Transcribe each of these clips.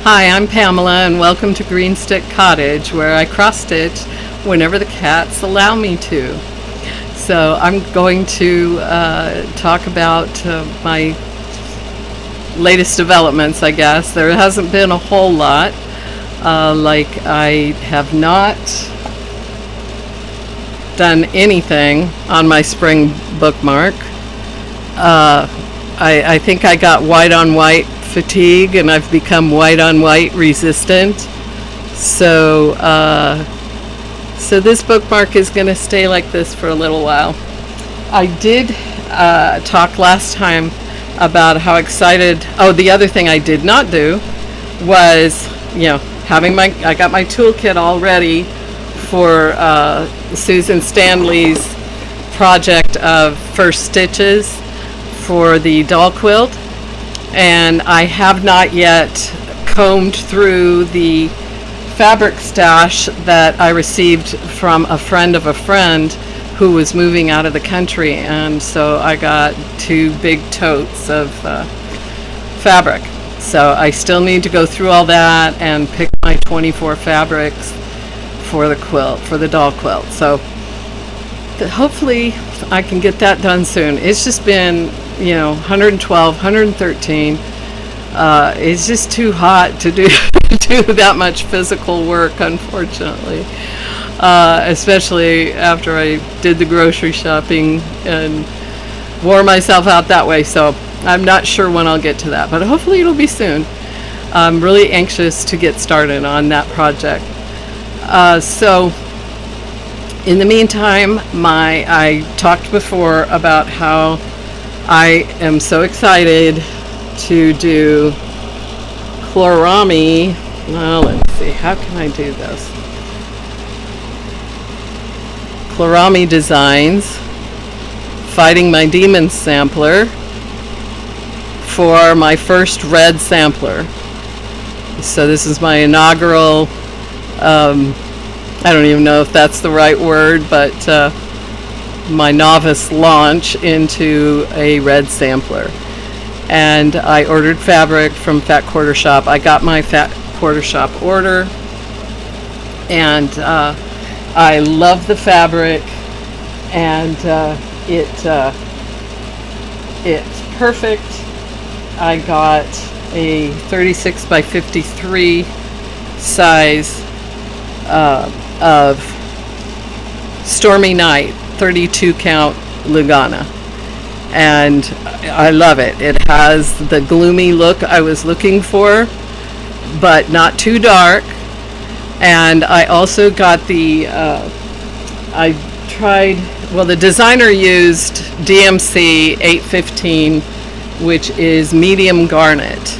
Hi, I'm Pamela, and welcome to Green Stick Cottage, where I cross-stitch whenever the cats allow me to. So I'm going to talk about my latest developments, I guess. There hasn't been a whole lot. I have not done anything on my spring bookmark. I think I got white on white fatigue, and I've become white on white resistant. So this bookmark is going to stay like this for a little while. I did talk last time about how excited. Oh, the other thing I did not do was, I got my toolkit all ready for Susan Stanley's project of first stitches for the doll quilt. And I have not yet combed through the fabric stash that I received from a friend of a friend who was moving out of the country, and so I got 2 big totes of fabric. So I still need to go through all that and pick my 24 fabrics for the quilt, for the doll quilt. So hopefully I can get that done soon. It's just been 112, 113. It's just too hot to do that much physical work, unfortunately. Especially after I did the grocery shopping and wore myself out that way. So I'm not sure when I'll get to that, but hopefully it'll be soon. I'm really anxious to get started on that project. So in the meantime, I talked before about how I am so excited to do Chlorami. Well, let's see, how can I do this? Chlorami Designs, Fighting My Demons sampler for my first red sampler. So this is my inaugural, I don't even know if that's the right word, but my novice launch into a red sampler. And I ordered fabric from Fat Quarter Shop. I got my Fat Quarter Shop order, and I love the fabric, and it's perfect. I got a 36 by 53 size of Stormy Night 32 count Lugana, and I love it. It has the gloomy look I was looking for, but not too dark. And I also got the the designer used DMC 815, which is medium garnet,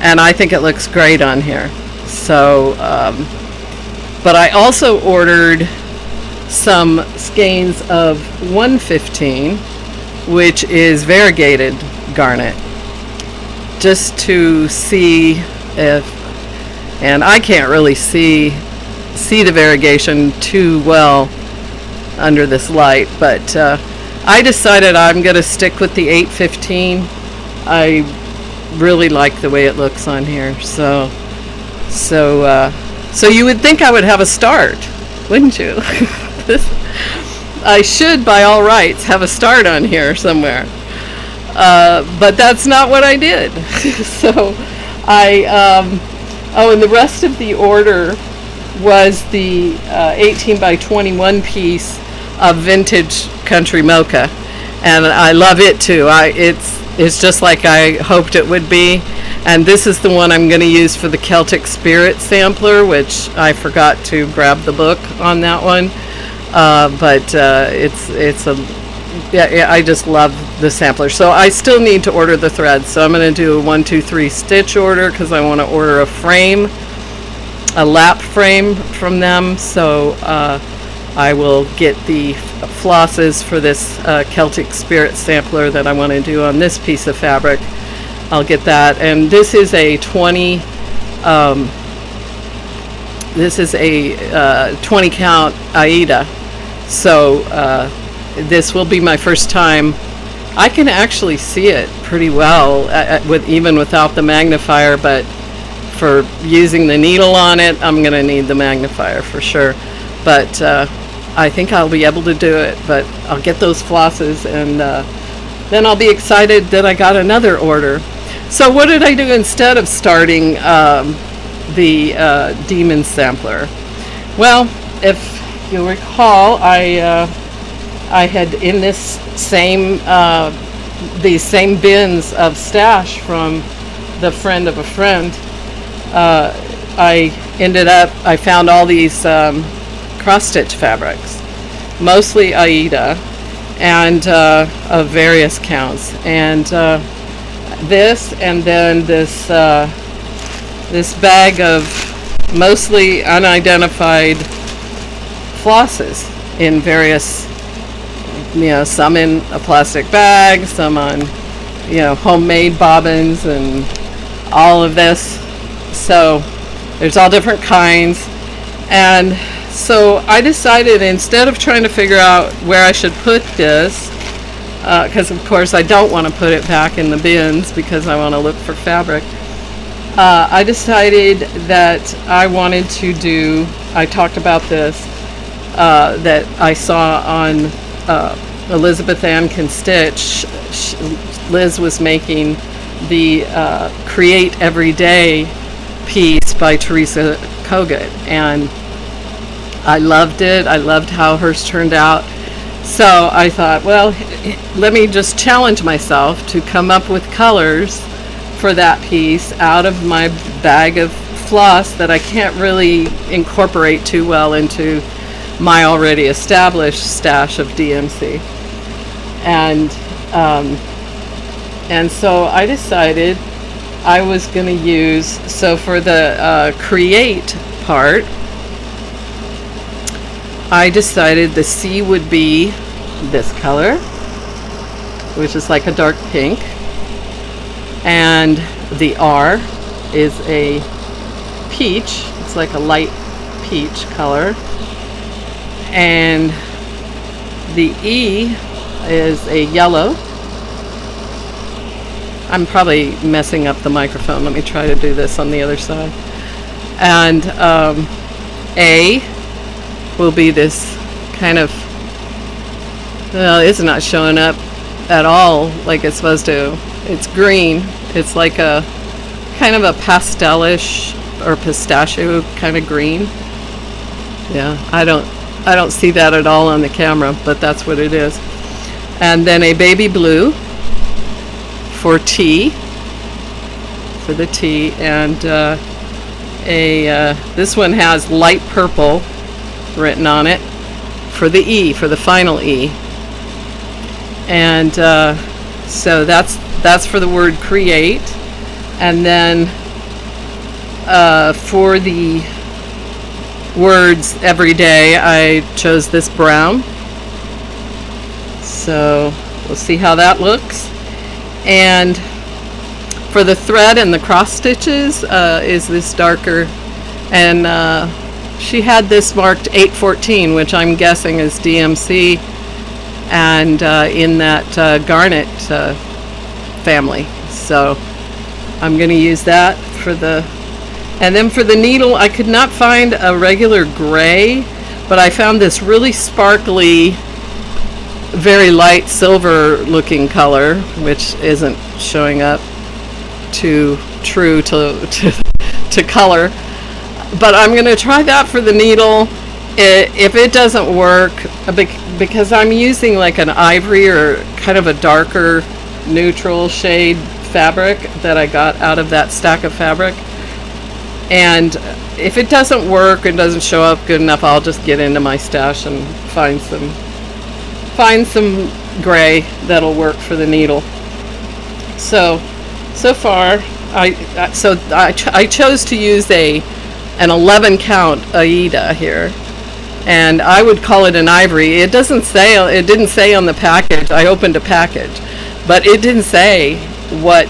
and I think it looks great on here. So but I also ordered some skeins of 115, which is variegated garnet, just to see if, and I can't really see the variegation too well under this light, but I decided I'm going to stick with the 815. I really like the way it looks on here. So you would think I would have a start, wouldn't you? I should, by all rights, have a start on here somewhere. But that's not what I did. So and the rest of the order was the 18 by 21 piece of vintage country mocha. And I love it too. It's just like I hoped it would be. And this is the one I'm going to use for the Celtic Spirit sampler, which I forgot to grab the book on that one. I just love the sampler. So I still need to order the threads. So I'm going to do a 1, 2, 3 stitch order, because I want to order a lap frame from them. So I will get the flosses for this Celtic Spirit sampler that I want to do on this piece of fabric. I'll get that. And this is a 20 count Aida. So this will be my first time. I can actually see it pretty well even without the magnifier, but for using the needle on it, I'm going to need the magnifier for sure. But I think I'll be able to do it. But I'll get those flosses, and then I'll be excited that I got another order. So what did I do instead of starting the Demon Sampler? Well, if you'll recall, I had in this same these same bins of stash from the friend of a friend. I found all these cross stitch fabrics, mostly Aida, and of various counts, and this, and then this bag of mostly unidentified flosses in various, some in a plastic bag, some on, homemade bobbins, and all of this. So there's all different kinds. And so I decided, instead of trying to figure out where I should put this, because of course I don't want to put it back in the bins because I want to look for fabric, I decided that I wanted to do, I talked about this, that I saw on Elizabeth Ann Can Stitch. Liz was making the Create Everyday piece by Teresa Kogut, and I loved it. I loved how hers turned out. So I thought, well, let me just challenge myself to come up with colors for that piece out of my bag of floss that I can't really incorporate too well into my already established stash of DMC. And so I decided I was going to use, so for the create part, I decided the C would be this color, which is like a dark pink, and the R is a peach. It's like a light peach color, and the E is a yellow. I'm probably messing up the microphone. Let me try to do this on the other side. And A will be this kind of, well, it's not showing up at all like it's supposed to. It's green. It's like a kind of a pastelish or pistachio kind of green. Yeah, I don't see that at all on the camera, but that's what it is. And then a baby blue for T, for the T, and this one has light purple written on it for the E, for the final E. And so that's for the word create. And then for the words every day, I chose this brown. So we'll see how that looks. And for the thread and the cross stitches is this darker, and she had this marked 814, which I'm guessing is DMC, and in that garnet family. So I'm going to use that for the, and then for the needle, I could not find a regular gray, but I found this really sparkly, very light silver looking color, which isn't showing up too true to color, but I'm going to try that for the needle. If it doesn't work, because I'm using like an ivory or kind of a darker neutral shade fabric that I got out of that stack of fabric, and if it doesn't work and doesn't show up good enough, I'll just get into my stash and find some gray that'll work for the needle. So far I chose to use an 11 count Aida here, and I would call it an ivory. It didn't say on the package. I opened a package, but it didn't say what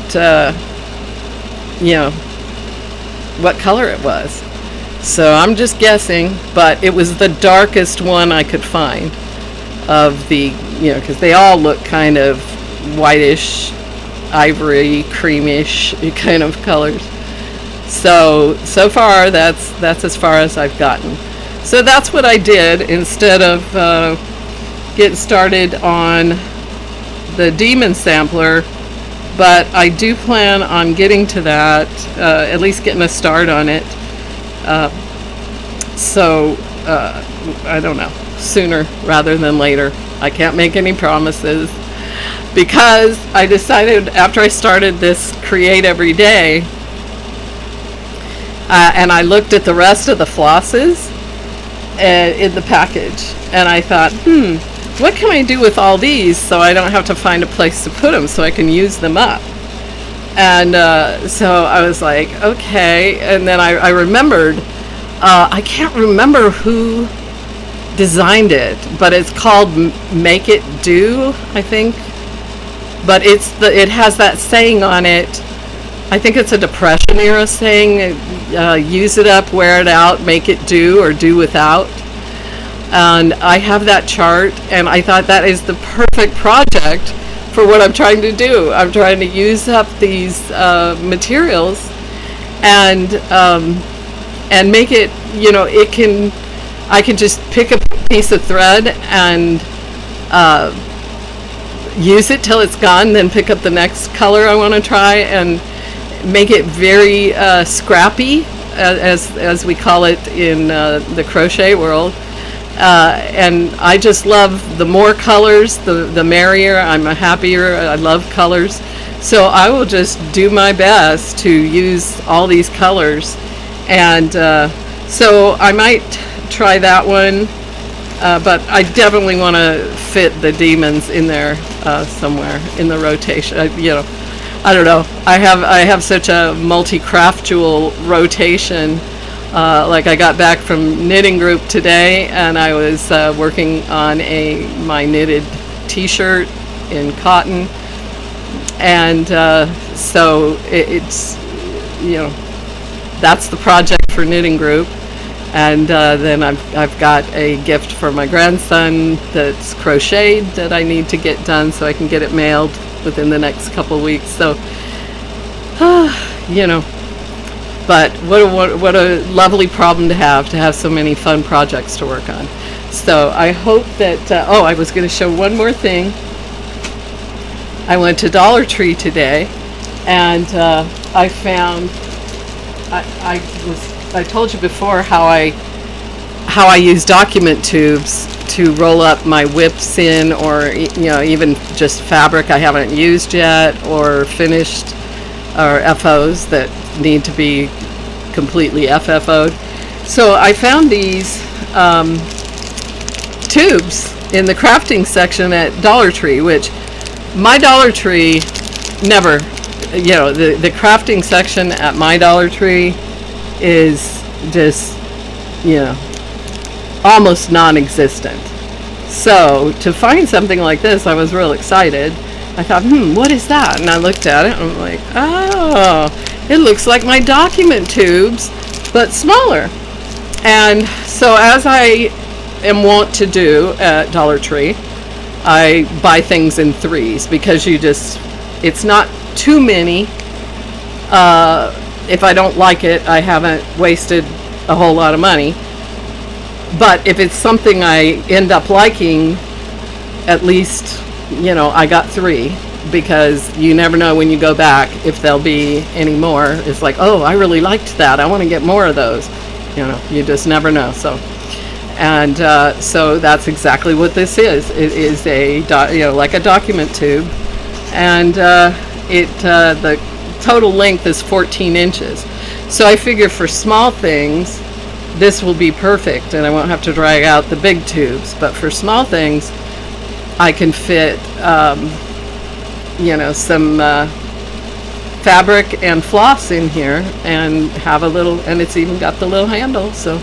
what color it was. So I'm just guessing, but it was the darkest one I could find of the, because they all look kind of whitish, ivory, creamish kind of colors. So far that's as far as I've gotten. So that's what I did instead of getting started on the Demon Sampler. But I do plan on getting to that, at least getting a start on it. I don't know, sooner rather than later. I can't make any promises, because I decided after I started this Create Every Day, and I looked at the rest of the flosses in the package, and I thought, what can I do with all these so I don't have to find a place to put them so I can use them up? And so I was like, okay. And then I remembered, I can't remember who designed it, but it's called Make It Do, I think. But it has that saying on it. I think it's a Depression era saying, use it up, wear it out, make it do, or do without. And I have that chart, and I thought that is the perfect project for what I'm trying to do. I'm trying to use up these materials and make it, I can just pick a piece of thread and use it till it's gone, then pick up the next color I want to try and make it very scrappy, as we call it in the crochet world. And I just love the more colors, the merrier. I'm happier. I love colors. So I will just do my best to use all these colors. And so I might try that one. But I definitely want to fit the demons in there somewhere in the rotation. I don't know. I have such a multi-craftual rotation. Like I got back from knitting group today, and I was working on my knitted T-shirt in cotton, and so it's that's the project for knitting group. And then I've got a gift for my grandson that's crocheted that I need to get done so I can get it mailed within the next couple of weeks. So, but what a lovely problem to have so many fun projects to work on. So I hope that, I was going to show one more thing. I went to Dollar Tree today, and I found, I told you before how I use document tubes to roll up my whips in, or even just fabric I haven't used yet or finished, or FOs that need to be completely FFO'd. So I found these tubes in the crafting section at Dollar Tree, which my Dollar Tree never, the crafting section at my Dollar Tree is just, almost non-existent. So to find something like this, I was real excited. I thought, what is that? And I looked at it, and I'm like, oh, it looks like my document tubes, but smaller. And so, as I am wont to do at Dollar Tree, I buy things in threes, because it's not too many. If I don't like it, I haven't wasted a whole lot of money. But if it's something I end up liking, at least, I got three, because you never know when you go back if there'll be any more. It's like, oh, I really liked that. I want to get more of those. You just never know. So, and so that's exactly what this is. It is like a document tube, and the total length is 14 inches. So I figure for small things, this will be perfect, and I won't have to drag out the big tubes. But for small things, I can fit, some fabric and floss in here, and have a little, and it's even got the little handle, so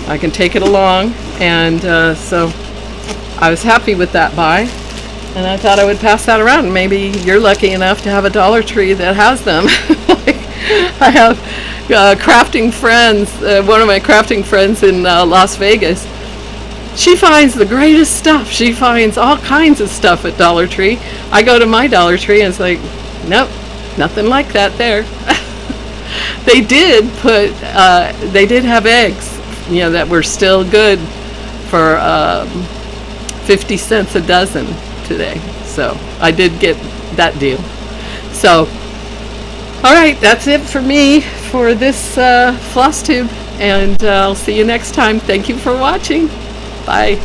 I can take it along. And so I was happy with that buy, and I thought I would pass that around. Maybe you're lucky enough to have a Dollar Tree that has them. I have crafting friends, one of my crafting friends in Las Vegas. She finds the greatest stuff. She finds all kinds of stuff at Dollar Tree. I go to my Dollar Tree and it's like, nope, nothing like that there. They did put, they did have eggs, that were still good for 50 cents a dozen today. So I did get that deal. So, all right, that's it for me for this FlossTube, and I'll see you next time. Thank you for watching. Bye.